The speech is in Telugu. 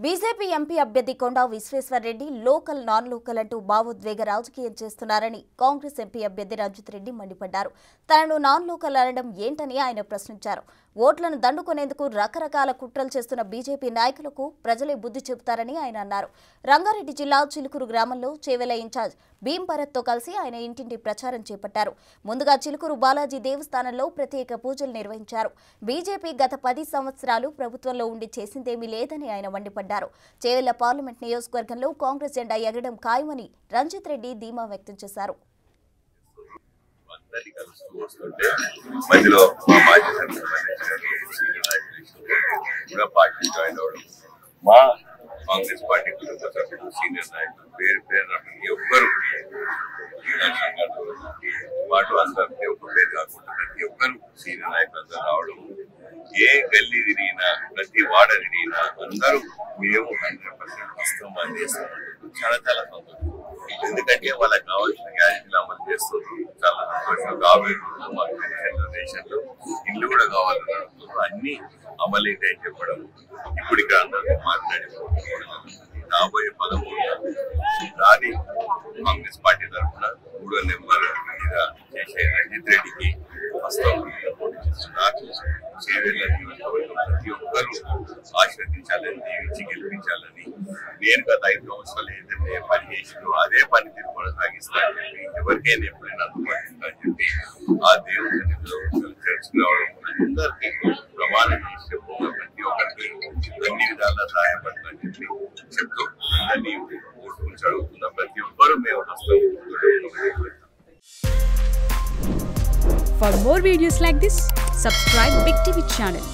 బీజేపీ ఎంపీ అభ్యర్థి కొండా విశ్వేశ్వర్రెడ్డి లోకల్ నాన్ లోకల్ అంటూ భావోద్వేగ రాజకీయం చేస్తున్నారని కాంగ్రెస్ ఎంపీ అభ్యర్థి రంజిత్ రెడ్డి మండిపడ్డారు. తనను నాన్ లోకల్ అనడం ఏంటని ఆయన ప్రశ్నించారు. ఓట్లను దండుకునేందుకు రకరకాల కుట్రలు చేస్తున్న బీజేపీ నాయకులకు ప్రజలే బుద్ధి చెబుతారని ఆయన అన్నారు. రంగారెడ్డి జిల్లా చిలుకూరు గ్రామంలో చేవెల ఇన్ఛార్జ్ భీం భరత్తో కలిసి ఆయన ఇంటింటి ప్రచారం చేపట్టారు. ముందుగా చిలుకూరు బాలాజీ దేవస్థానంలో ప్రత్యేక పూజలు నిర్వహించారు. బీజేపీ గత 10 సంవత్సరాలు ప్రభుత్వంలో ఉండి చేసిందేమీ లేదని ఆయన మండిపడ్డారు. చేవెల పార్లమెంట్ నియోజకవర్గంలో కాంగ్రెస్ జెండా ఎగరడం ఖాయమని రంజిత్ రెడ్డి ధీమా వ్యక్తం చేశారు. కాంగ్రెస్ పార్టీ కుటుంబ సభ్యులు సీనియర్ నాయకులు పేరు ప్రతి ఒక్కరు పాటు అందరికీ ఒక పేరు కాకుండా ప్రతి ఒక్కరు సీనియర్ నాయకులు అందరూ రావడం, ఏ గల్లీ తిరిగినా ప్రతి వాడ తిరిగినా అందరూ మేము 100% వస్తాం అని చేస్తున్నారు. చాలా చాలా సంతోషం. ఎందుకంటే వాళ్ళకి కావాల్సిన గ్యారెంటీలు అమలు చేస్తున్నారు. చాలా సంతోషం. రాబోయే మాకు జనరేషన్లో ఇల్లు కూడా కావాలని అన్ని అమలు ఏంటని చెప్పడం, ఇప్పుడు ఇక్కడ అందరూ మాట్లాడి రాబోయే 13 రాని కాంగ్రెస్ పార్టీ తరఫున 3వ నెంబర్ మీద చేసే రంజిత్ రెడ్డికి నాకు చేవేళ్ళ ప్రతి ఒక్కరూ ఆశీర్వదించాలని, దీవించి గెలిపించాలని, నేను గత 5 సంవత్సరాలు ఏదైతే పని చేసిందో అదే పనితీరు కొనసాగిస్తానని చెప్పి, ఎవరికైనా ఎప్పుడైనా అందుబాటులో అని చెప్పి ఆ దేవుడిని తెలుసుకోవడం, అందరికీ ప్రమాణం చేసి చెప్తున్న ప్రతి ఒక్కరికి అన్ని విధాలా సహాయపడుతుందని చెప్పి చెప్తూ అందరినీ ఓటు గురించి అడుగుతున్న ప్రతి ఒక్కరూ మేము For more videos like this, subscribe Big TV channel.